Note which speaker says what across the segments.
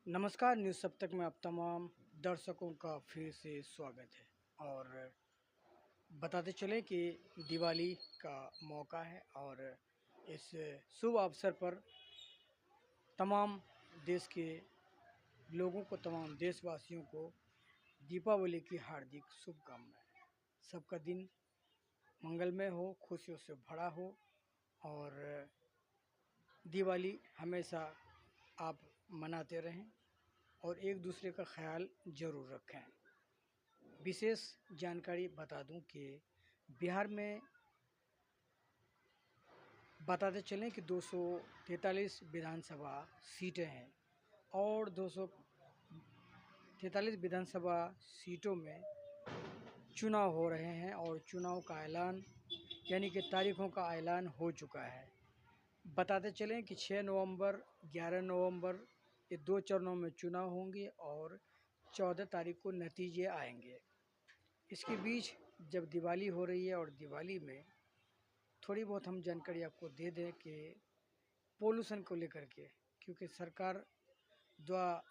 Speaker 1: नमस्कार, न्यूज़ सब तक में आप तमाम दर्शकों का फिर से स्वागत है। और बताते चलें कि दिवाली का मौका है और इस शुभ अवसर पर तमाम देश के लोगों को, तमाम देशवासियों को दीपावली की हार्दिक शुभकामनाएं। सबका दिन मंगलमय हो, खुशियों से भरा हो और दिवाली हमेशा आप मनाते रहें और एक दूसरे का ख्याल ज़रूर रखें। विशेष जानकारी बता दूं कि बिहार में बताते चलें कि 243 विधानसभा सीटें हैं और 243 विधानसभा सीटों में चुनाव हो रहे हैं और चुनाव का ऐलान यानी कि तारीखों का ऐलान हो चुका है। बताते चलें कि 6 नवंबर, 11 नवंबर ये 2 चरणों में चुनाव होंगे और 14 तारीख को नतीजे आएंगे। इसके बीच जब दिवाली हो रही है और दिवाली में थोड़ी बहुत हम जानकारी आपको दे दें कि पोल्यूशन को लेकर के, क्योंकि सरकार द्वारा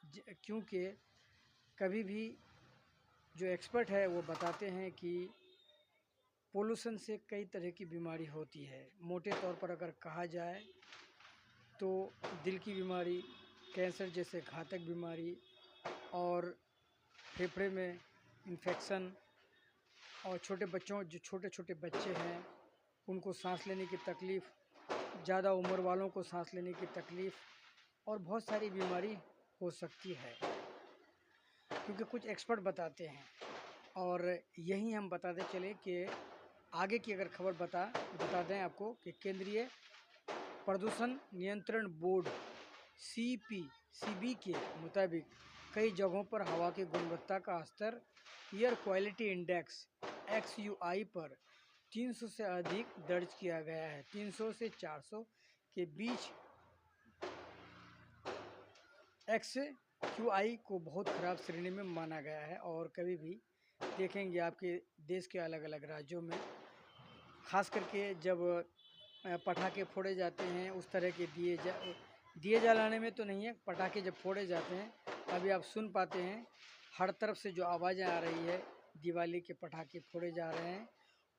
Speaker 1: क्योंकि कभी भी जो एक्सपर्ट है वो बताते हैं कि पोल्यूशन से कई तरह की बीमारी होती है। मोटे तौर पर अगर कहा जाए तो दिल की बीमारी, कैंसर जैसे घातक बीमारी और फेफड़े में इन्फेक्शन और छोटे छोटे बच्चे हैं उनको सांस लेने की तकलीफ़, ज़्यादा उम्र वालों को सांस लेने की तकलीफ़ और बहुत सारी बीमारी हो सकती है, क्योंकि कुछ एक्सपर्ट बताते हैं। और यही हम बताते चले कि आगे की अगर खबर बता दें आपको कि केंद्रीय प्रदूषण नियंत्रण बोर्ड सीबी के मुताबिक कई जगहों पर हवा की गुणवत्ता का स्तर एयर क्वालिटी इंडेक्स XUI पर 300 से अधिक दर्ज किया गया है। 300 से 400 के बीच XQI को बहुत ख़राब श्रेणी में माना गया है। और कभी भी देखेंगे आपके देश के अलग अलग राज्यों में, ख़ास करके जब पटाखे फोड़े जाते हैं, उस तरह के दिए जलाने में तो नहीं है, पटाखे जब फोड़े जाते हैं अभी आप सुन पाते हैं हर तरफ से जो आवाज़ें आ रही है, दिवाली के पटाखे फोड़े जा रहे हैं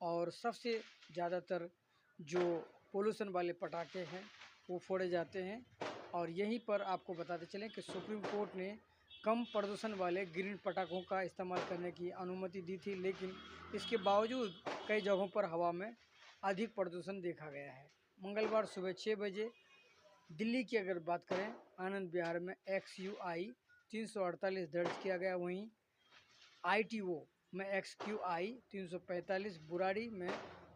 Speaker 1: और सबसे ज़्यादातर जो पोल्यूशन वाले पटाखे हैं वो फोड़े जाते हैं। और यहीं पर आपको बताते चलें कि सुप्रीम कोर्ट ने कम प्रदूषण वाले ग्रीन पटाखों का इस्तेमाल करने की अनुमति दी थी, लेकिन इसके बावजूद कई जगहों पर हवा में अधिक प्रदूषण देखा गया है। मंगलवार सुबह 6 बजे दिल्ली की अगर बात करें, आनंद विहार में XUI 348 दर्ज किया गया। वहीं ITO में XQI 345, बुराड़ी में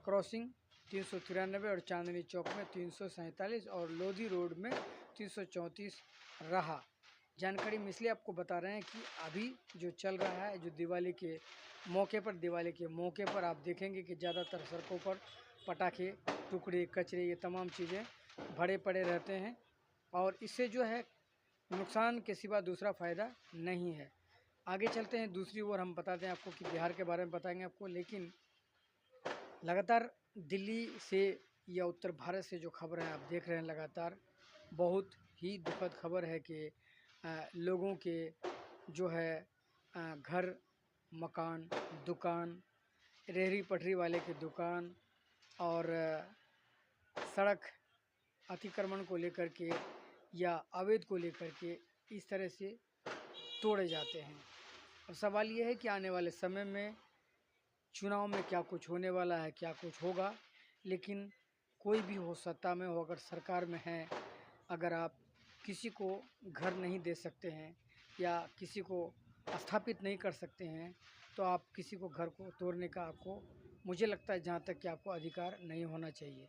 Speaker 1: क्रॉसिंग 393 और चांदनी चौक में 347 और लोधी रोड में 334 रहा। जानकारी में इसलिए आपको बता रहे हैं कि अभी जो चल रहा है, जो दिवाली के मौके पर आप देखेंगे कि ज़्यादातर सड़कों पर पटाखे, टुकड़े, कचरे, ये तमाम चीज़ें भरे पड़े रहते हैं और इससे जो है नुकसान के सिवा दूसरा फ़ायदा नहीं है। आगे चलते हैं, दूसरी ओर हम बताते हैं आपको कि बिहार के बारे में बताएंगे आपको, लेकिन लगातार दिल्ली से या उत्तर भारत से जो खबर है आप देख रहे हैं, लगातार बहुत ही दुखद खबर है कि लोगों के जो है घर, मकान, दुकान, रेहड़ी पटरी वाले की दुकान और सड़क अतिक्रमण को लेकर के या अवैध को लेकर के इस तरह से तोड़े जाते हैं। अब सवाल ये है कि आने वाले समय में चुनाव में क्या कुछ होने वाला है, क्या कुछ होगा, लेकिन कोई भी हो, सत्ता में हो, अगर सरकार में है, अगर आप किसी को घर नहीं दे सकते हैं या किसी को स्थापित नहीं कर सकते हैं तो आप किसी को घर को तोड़ने का आपको, मुझे लगता है जहाँ तक कि आपको अधिकार नहीं होना चाहिए।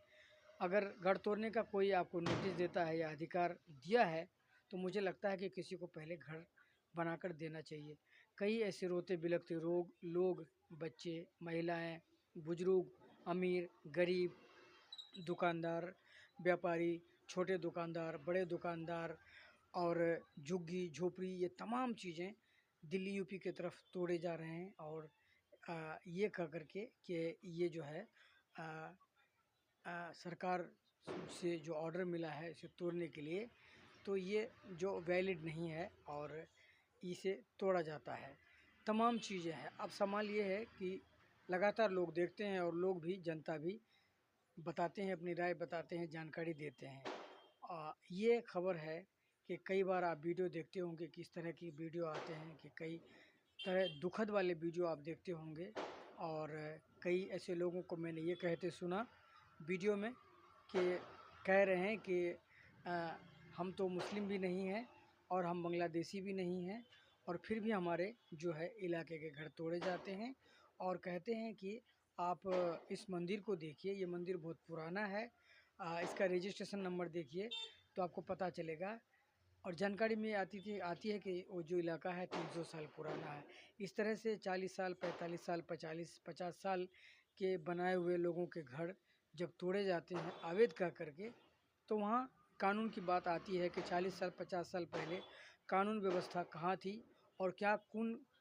Speaker 1: अगर घर तोड़ने का कोई आपको नोटिस देता है या अधिकार दिया है तो मुझे लगता है कि किसी को पहले घर बनाकर देना चाहिए। कई ऐसे रोते बिलखते लोग, बच्चे, महिलाएं, बुजुर्ग, अमीर, गरीब, दुकानदार, व्यापारी, छोटे दुकानदार, बड़े दुकानदार और झुग्गी झोपड़ी, ये तमाम चीज़ें दिल्ली यूपी की तरफ तोड़े जा रहे हैं। और ये कह कर के कि ये जो है सरकार से जो ऑर्डर मिला है इसे तोड़ने के लिए, तो ये जो वैलिड नहीं है और इसे तोड़ा जाता है। तमाम चीज़ें हैं। अब सवाल ये है कि लगातार लोग देखते हैं और लोग भी, जनता भी बताते हैं, अपनी राय बताते हैं, जानकारी देते हैं। ये खबर है कि कई बार आप वीडियो देखते होंगे, किस तरह की वीडियो आते हैं कि कई तरह दुखद वाले वीडियो आप देखते होंगे। और कई ऐसे लोगों को मैंने ये कहते सुना वीडियो में कि कह रहे हैं कि हम तो मुस्लिम भी नहीं हैं और हम बांग्लादेशी भी नहीं हैं, और फिर भी हमारे जो है इलाके के घर तोड़े जाते हैं। और कहते हैं कि आप इस मंदिर को देखिए, ये मंदिर बहुत पुराना है, इसका रजिस्ट्रेशन नंबर देखिए तो आपको पता चलेगा। और जानकारी में आती है कि वो जो इलाका है 300 साल पुराना है। इस तरह से 40 साल, 45 साल, 50 साल के बनाए हुए लोगों के घर जब तोड़े जाते हैं अवैध कह करके, तो वहाँ कानून की बात आती है कि 40 साल, 50 साल पहले कानून व्यवस्था कहाँ थी और क्या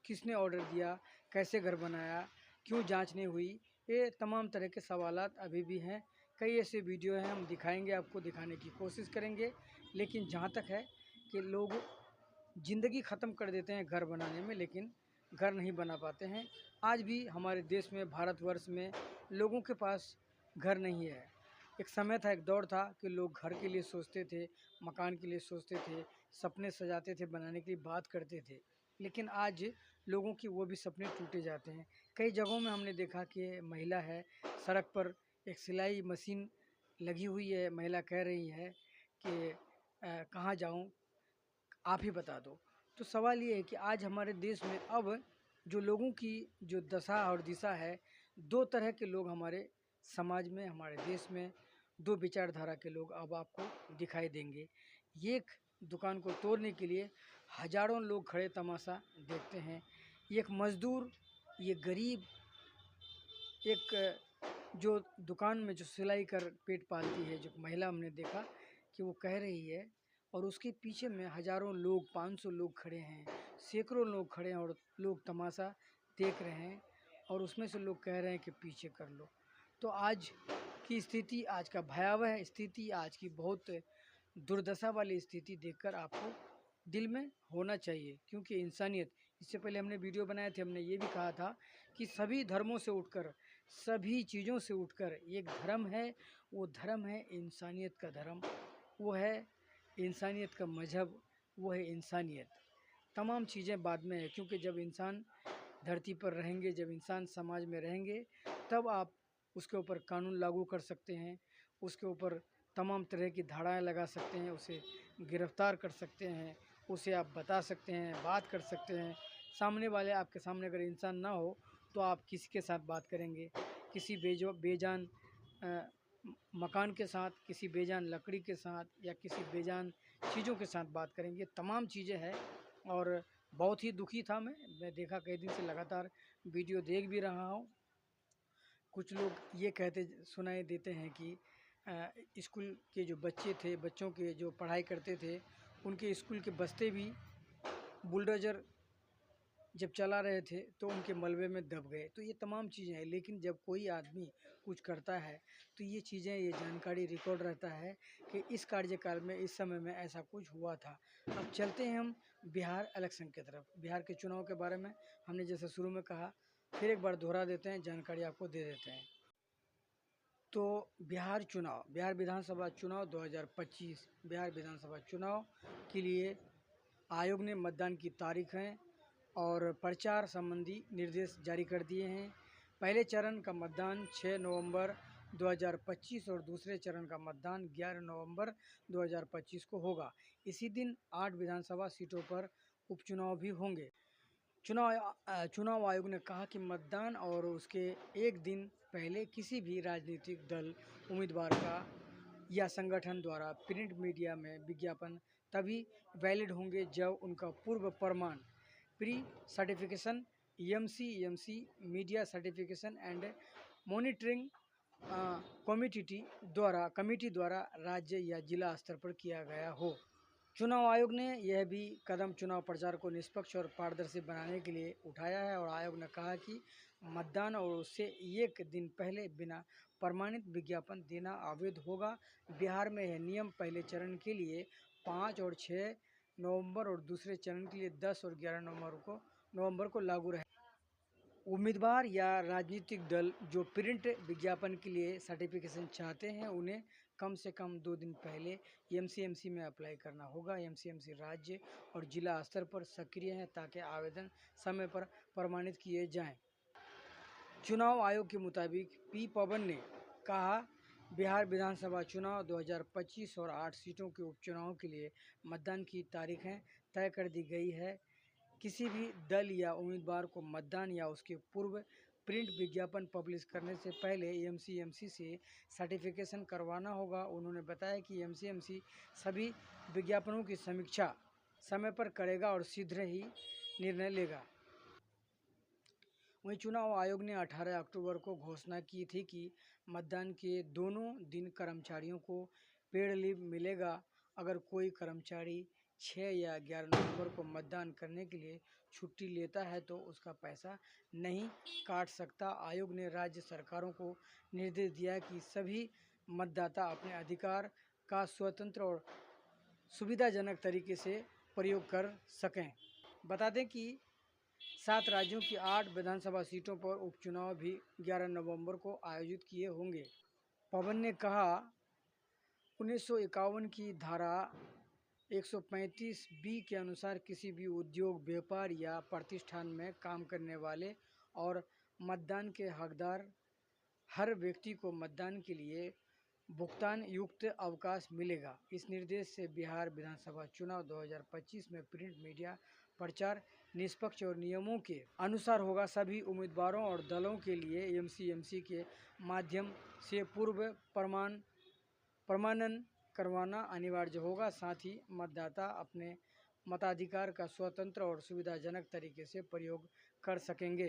Speaker 1: किसने ऑर्डर दिया, कैसे घर बनाया, क्यों जांच नहीं हुई। ये तमाम तरह के सवालात अभी भी हैं। कई ऐसे वीडियो हैं, हम दिखाएंगे, आपको दिखाने की कोशिश करेंगे। लेकिन जहाँ तक है कि लोग ज़िंदगी ख़त्म कर देते हैं घर बनाने में, लेकिन घर नहीं बना पाते हैं। आज भी हमारे देश में, भारतवर्ष में लोगों के पास घर नहीं है। एक समय था, एक दौर था कि लोग घर के लिए सोचते थे, मकान के लिए सोचते थे, सपने सजाते थे, बनाने की बात करते थे। लेकिन आज लोगों की वो भी सपने टूटे जाते हैं। कई जगहों में हमने देखा कि महिला है, सड़क पर एक सिलाई मशीन लगी हुई है, महिला कह रही है कि कहाँ जाऊँ, आप ही बता दो। तो सवाल ये है कि आज हमारे देश में अब जो लोगों की जो दशा और दिशा है, 2 तरह के लोग हमारे समाज में, हमारे देश में 2 विचारधारा के लोग अब आपको दिखाई देंगे। एक दुकान को तोड़ने के लिए हज़ारों लोग खड़े तमाशा देखते हैं। एक मज़दूर, ये गरीब, एक जो दुकान में जो सिलाई कर पेट पालती है, जो महिला हमने देखा कि वो कह रही है, और उसके पीछे में हज़ारों लोग, 500 लोग खड़े हैं, सैकड़ों लोग खड़े हैं और लोग तमाशा देख रहे हैं, और उसमें से लोग कह रहे हैं कि पीछे कर लो। तो आज की स्थिति, आज का भयावह स्थिति, आज की बहुत दुर्दशा वाली स्थिति देखकर आपको दिल में होना चाहिए, क्योंकि इंसानियत, इससे पहले हमने वीडियो बनाए थे, हमने ये भी कहा था कि सभी धर्मों से उठकर, सभी चीज़ों से उठकर एक धर्म है, वो धर्म है इंसानियत का धर्म, वो है इंसानियत का मज़हब, वो है इंसानियत। तमाम चीज़ें बाद में है, क्योंकि जब इंसान धरती पर रहेंगे, जब इंसान समाज में रहेंगे, तब आप उसके ऊपर कानून लागू कर सकते हैं, उसके ऊपर तमाम तरह की धाराएँ लगा सकते हैं, उसे गिरफ़्तार कर सकते हैं, उसे आप बता सकते हैं, बात कर सकते हैं। सामने वाले, आपके सामने अगर इंसान ना हो तो आप किसी के साथ बात करेंगे, किसी बेजान मकान के साथ, किसी बेजान लकड़ी के साथ, या किसी बेजान चीज़ों के साथ बात करेंगे। तमाम चीज़ें हैं, और बहुत ही दुखी था मैं देखा कई दिन से लगातार वीडियो देख भी रहा हूँ। कुछ लोग ये कहते सुनाई देते हैं कि स्कूल के जो बच्चे थे, बच्चों के जो पढ़ाई करते थे, उनके स्कूल के बस्ते भी बुलडोज़र जब चला रहे थे तो उनके मलबे में दब गए। तो ये तमाम चीज़ें हैं, लेकिन जब कोई आदमी कुछ करता है तो ये चीज़ें, ये जानकारी रिकॉर्ड रहता है कि इस कार्यकाल में, इस समय में ऐसा कुछ हुआ था। अब चलते हैं हम बिहार इलेक्शन की तरफ। बिहार के चुनाव के बारे में हमने जैसे शुरू में कहा, फिर एक बार दोहरा देते हैं, जानकारी आपको दे देते हैं। तो बिहार विधानसभा चुनाव 2025, बिहार विधानसभा चुनाव के लिए आयोग ने मतदान की तारीखें और प्रचार संबंधी निर्देश जारी कर दिए हैं। पहले चरण का मतदान 6 नवंबर 2025 और दूसरे चरण का मतदान 11 नवंबर 2025 को होगा। इसी दिन 8 विधानसभा सीटों पर उपचुनाव भी होंगे। चुनाव आयोग ने कहा कि मतदान और उसके एक दिन पहले किसी भी राजनीतिक दल, उम्मीदवार का या संगठन द्वारा प्रिंट मीडिया में विज्ञापन तभी वैलिड होंगे जब उनका पूर्व प्रमाण, pre certification, EMC media certification and monitoring committee द्वारा राज्य या जिला स्तर पर किया गया हो। चुनाव आयोग ने यह भी कदम चुनाव प्रचार को निष्पक्ष और पारदर्शी बनाने के लिए उठाया है, और आयोग ने कहा कि मतदान और उससे एक दिन पहले बिना प्रमाणित विज्ञापन देना अवैध होगा। बिहार में यह नियम पहले चरण के लिए 5 और 6 नवंबर और दूसरे चरण के लिए 10 और 11 नवंबर को लागू रहे। उम्मीदवार या राजनीतिक दल जो प्रिंट विज्ञापन के लिए सर्टिफिकेशन चाहते हैं उन्हें कम से कम 2 दिन पहले एमसीएमसी में अप्लाई करना होगा। एमसीएमसी राज्य और जिला स्तर पर सक्रिय है ताकि आवेदन समय पर प्रमाणित किए जाएं। चुनाव आयोग के मुताबिक पी पवन ने कहा, बिहार विधानसभा चुनाव 2025 और 8 सीटों के उपचुनाव के लिए मतदान की तारीखें तय कर दी गई है। किसी भी दल या उम्मीदवार को मतदान या उसके पूर्व प्रिंट विज्ञापन पब्लिश करने से पहले एमसीएमसी से सर्टिफिकेशन करवाना होगा। उन्होंने बताया कि एमसीएमसी सभी विज्ञापनों की समीक्षा समय पर करेगा और शीघ्र ही निर्णय लेगा। वहीं चुनाव आयोग ने 18 अक्टूबर को घोषणा की थी कि मतदान के दोनों दिन कर्मचारियों को पेड लीव मिलेगा। अगर कोई कर्मचारी 6 या 11 नवंबर को मतदान करने के लिए छुट्टी लेता है तो उसका पैसा नहीं काट सकता। आयोग ने राज्य सरकारों को निर्देश दिया कि सभी मतदाता अपने अधिकार का स्वतंत्र और सुविधाजनक तरीके से प्रयोग कर सकें। बता दें कि 7 राज्यों की 8 विधानसभा सीटों पर उपचुनाव भी 11 नवंबर को आयोजित किए होंगे। पवन ने कहा, 1951 की धारा 135 बी के अनुसार किसी भी उद्योग, व्यापार या प्रतिष्ठान में काम करने वाले और मतदान के हकदार हर व्यक्ति को मतदान के लिए भुगतान युक्त अवकाश मिलेगा। इस निर्देश से बिहार विधानसभा चुनाव 2025 में प्रिंट मीडिया प्रचार निष्पक्ष और नियमों के अनुसार होगा। सभी उम्मीदवारों और दलों के लिए एमसीएमसी के माध्यम से पूर्व प्रमाणन करवाना अनिवार्य होगा। साथ ही मतदाता अपने मताधिकार का स्वतंत्र और सुविधाजनक तरीके से प्रयोग कर सकेंगे।